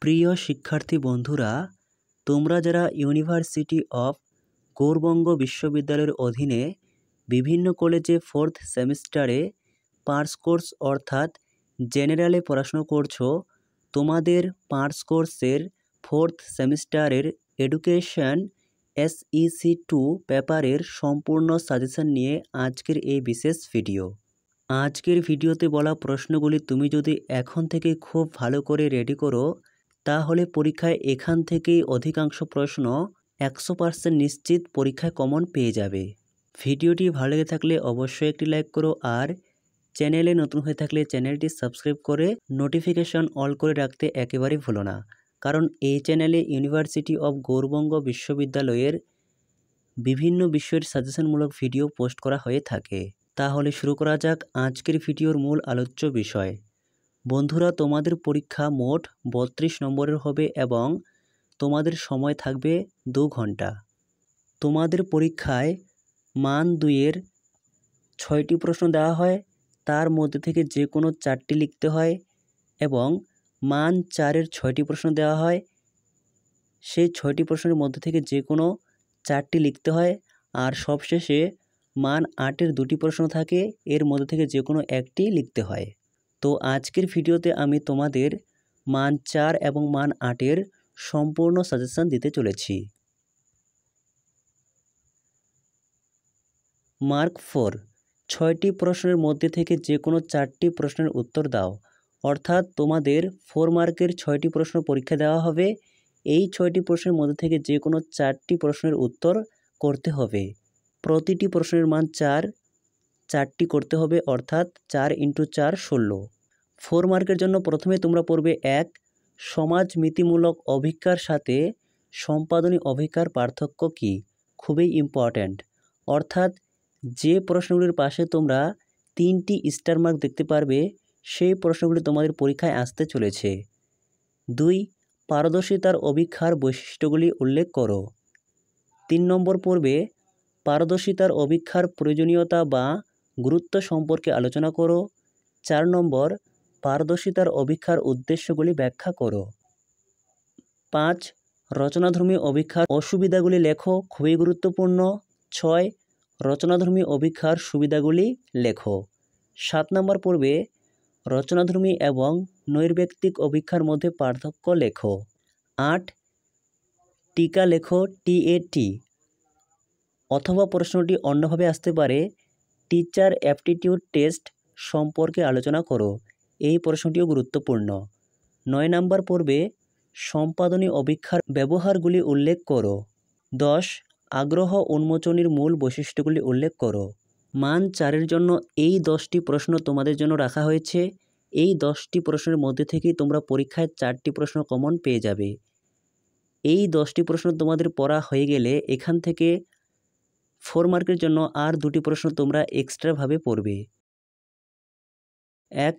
প্রিয় শিক্ষার্থী বন্ধুরা, তোমরা যারা ইউনিভার্সিটি অফ গৌড়বঙ্গ বিশ্ববিদ্যালয়ের অধীনে বিভিন্ন কলেজে 4th সেমিস্টারে পার্স কোর্স অর্থাৎ জেনারেলে পড়াশুনো করছো, তোমাদের পার্স কোর্সের 4th সেমিস্টারের এডুকেশন SEC2 পেপারের সম্পূর্ণ সাজেশন নিয়ে আজকের এই বিশেষ ভিডিও। আজকের ভিডিওতে বলা প্রশ্নগুলি তুমি যদি এখন থেকে খুব ভালো করে রেডি করো, তাহলে পরীক্ষায় এখান থেকেই অধিকাংশ প্রশ্ন 100% নিশ্চিত পরীক্ষায় কমন পেয়ে যাবে। ভিডিওটি ভালো লেগে থাকলে অবশ্যই একটি লাইক করো, আর চ্যানেলে নতুন হয়ে থাকলে চ্যানেলটি সাবস্ক্রাইব করে নোটিফিকেশন অল করে রাখতে একেবারেই ভুলো না, কারণ এই চ্যানেলে ইউনিভার্সিটি অফ গৌড়বঙ্গ বিশ্ববিদ্যালয়ের বিভিন্ন বিষয়ের সাজেশনমূলক ভিডিও পোস্ট করা হয়ে থাকে। তাহলে শুরু করা যাক আজকের ভিডিওর মূল আলোচ্য বিষয়। বন্ধুরা, তোমাদের পরীক্ষা মোট 32 নম্বরের হবে এবং তোমাদের সময় থাকবে 2 ঘন্টা। তোমাদের পরীক্ষায় মান 2-এর 6টি প্রশ্ন দেওয়া হয়, তার মধ্যে থেকে যে কোনো 4টি লিখতে হয়, এবং মান 4-এর 6টি প্রশ্ন দেওয়া হয়, সেই 6টি প্রশ্নের মধ্যে থেকে যে কোনো 4টি লিখতে হয়, আর সবশেষে মান 8-এর 2টি প্রশ্ন থাকে, এর মধ্যে থেকে যে কোনো একটি লিখতে হয়। তো আজকের ভিডিওতে আমি তোমাদের মান 4 এবং মান 8-এর সম্পূর্ণ সাজেশন দিতে চলেছি। মার্ক 4, 6টি প্রশ্নের মধ্যে থেকে যে কোনো 4টি প্রশ্নের উত্তর দাও। অর্থাৎ তোমাদের 4 মার্কের 6টি প্রশ্ন পরীক্ষা দেওয়া হবে, এই 6টি প্রশ্নের মধ্যে থেকে যে কোনো 4টি প্রশ্নের উত্তর করতে হবে। প্রতিটি প্রশ্নের মান 4টি করতে হবে, অর্থাৎ 4 × 4 16। 4 মার্কের জন্য প্রথমে তোমরা পড়বে 1, সমাজমিতিমূলক অভিজ্ঞার সাথে সম্পাদনী অভিজ্ঞার পার্থক্য কী। খুবই ইম্পর্ট্যান্ট। অর্থাৎ যে প্রশ্নগুলির পাশে তোমরা 3টি স্টার মার্ক দেখতে পারবে, সেই প্রশ্নগুলি তোমাদের পরীক্ষায় আসতে চলেছে। 2, পারদর্শিতার অভিজ্ঞার বৈশিষ্ট্যগুলি উল্লেখ করো। 3 নম্বর পড়বে পারদর্শিতার অভিজ্ঞার প্রয়োজনীয়তা বা গুরুত্ব সম্পর্কে আলোচনা করো। 4 নম্বর পারদর্শিতার অভিজ্ঞার উদ্দেশ্যগুলি ব্যাখ্যা করো। 5, রচনাধর্মী অভিজ্ঞার অসুবিধাগুলি লেখো, খুবই গুরুত্বপূর্ণ। 6, রচনাধর্মী অভিজ্ঞার সুবিধাগুলি লেখো। 7 নম্বর পড়বে রচনাধর্মী এবং নৈর্ব্যক্তিক অভিজ্ঞার মধ্যে পার্থক্য লেখো। 8, টিকা লেখো, TAT। অথবা প্রশ্নটি অন্যভাবে আসতে পারে, টিচার অ্যাপটিটিউড টেস্ট সম্পর্কে আলোচনা করো। এই প্রশ্নটিও গুরুত্বপূর্ণ। 9 নম্বর পড়বে সম্পাদনী অভিজ্ঞার ব্যবহারগুলি উল্লেখ করো। 10, আগ্রহ উন্মোচনের মূল বৈশিষ্ট্যগুলি উল্লেখ করো। মান 4-এর জন্য এই 10টি প্রশ্ন তোমাদের জন্য রাখা হয়েছে। এই 10টি প্রশ্নের মধ্যে থেকেই তোমরা পরীক্ষায় 4টি প্রশ্ন কমন পেয়ে যাবে। এই 10টি প্রশ্ন তোমাদের পড়া হয়ে গেলে এখান থেকে 4 মার্কের জন্য আর 2টি প্রশ্ন তোমরা এক্সট্রাভাবে পড়বে। 1,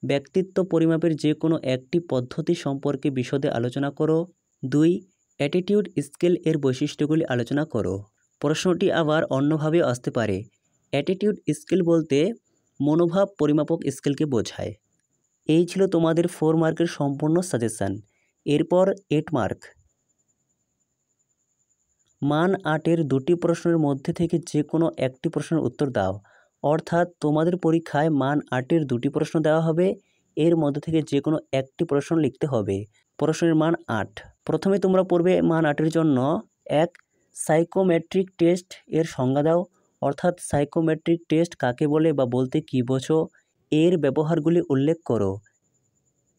ব্যক্তিত্ব পরিমাপের যে কোনো একটি পদ্ধতি সম্পর্কে বিশদে আলোচনা করো। 2, অ্যাটিটিউড স্কেল এর বৈশিষ্ট্যগুলি আলোচনা করো। প্রশ্নটি আবার অন্যভাবে আসতে পারে। অ্যাটিটিউড স্কেল বলতে মনোভাব পরিমাপক স্কেলকে বোঝায়। এই ছিল তোমাদের 4 মার্কের সম্পূর্ণ সাজেশন। এরপর 8 মার্ক। মান 8-এর 2টি প্রশ্নের মধ্যে থেকে যে কোনো একটি প্রশ্নের উত্তর দাও। অর্থাৎ তোমাদের পরীক্ষায় মান 8-এর 2টি প্রশ্ন দেওয়া হবে, এর মধ্যে থেকে যে কোনো একটি প্রশ্ন লিখতে হবে। প্রশ্নের মান 8। প্রথমে তোমরা পড়বে মান 8-এর জন্য 1, সাইকোমেট্রিক টেস্ট এর সংজ্ঞা দাও। অর্থাৎ সাইকোমেট্রিক টেস্ট কাকে বলে বা বলতে কী বোঝো, এর ব্যবহারগুলি উল্লেখ করো।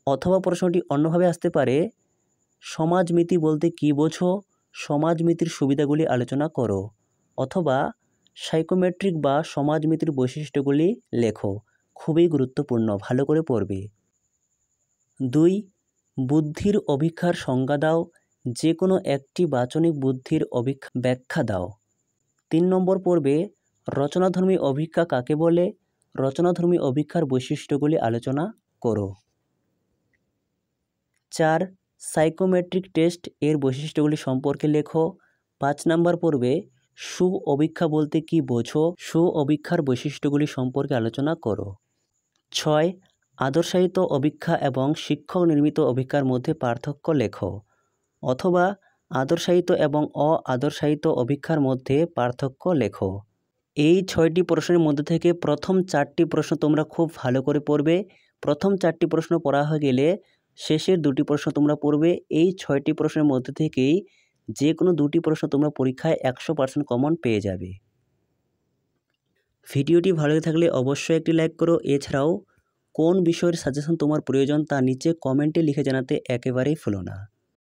অথবা প্রশ্নটি অন্যভাবে আসতে পারে, সমাজমিতি বলতে কী বোঝো, সমাজমিতির সুবিধাগুলি আলোচনা করো। অথবা সাইকোমেট্রিক বা সমাজমিতির বৈশিষ্ট্যগুলি লেখো। খুবই গুরুত্বপূর্ণ, ভালো করে পড়বে। 2, বুদ্ধির অভিজ্ঞার সংজ্ঞা দাও। যে কোনো একটি বাচনিক বুদ্ধির ব্যাখ্যা দাও। 3 নম্বর পড়বে রচনাধর্মী অভিজ্ঞা কাকে বলে, রচনাধর্মী অভিজ্ঞার বৈশিষ্ট্যগুলি আলোচনা করো। 4, সাইকোমেট্রিক টেস্ট এর বৈশিষ্ট্যগুলি সম্পর্কে লেখো। 5 নম্বর পড়বে সু অভিজ্ঞা বলতে কী বোঝো, সু অভিজ্ঞার বৈশিষ্ট্যগুলি সম্পর্কে আলোচনা করো। 6, আদর্শায়িত অভিক্ষা এবং শিক্ষক নির্মিত অভিক্ষার মধ্যে পার্থক্য লেখো, অথবা আদর্শায়িত এবং অ-আদর্শায়িত অভিক্ষার মধ্যে পার্থক্য লেখো। এই 6টি প্রশ্নের মধ্যে থেকে প্রথম 4টি প্রশ্ন তোমরা খুব ভালো করে পড়বে। প্রথম 4টি প্রশ্ন পড়া হয়ে গেলে শেষের 2টি প্রশ্ন তোমরা পড়বে। এই 6টি প্রশ্নের মধ্যে থেকেই যে কোনো 2টি প্রশ্ন তোমরা পরীক্ষায় 100% কমন পেয়ে যাবে। ভিডিওটি ভালো থাকলে অবশ্যই একটি লাইক করো। এছাড়াও কোন বিষয়ের সাজেশন তোমার প্রয়োজন তা নিচে কমেন্টে লিখে জানাতে একেবারেই ভুলো না।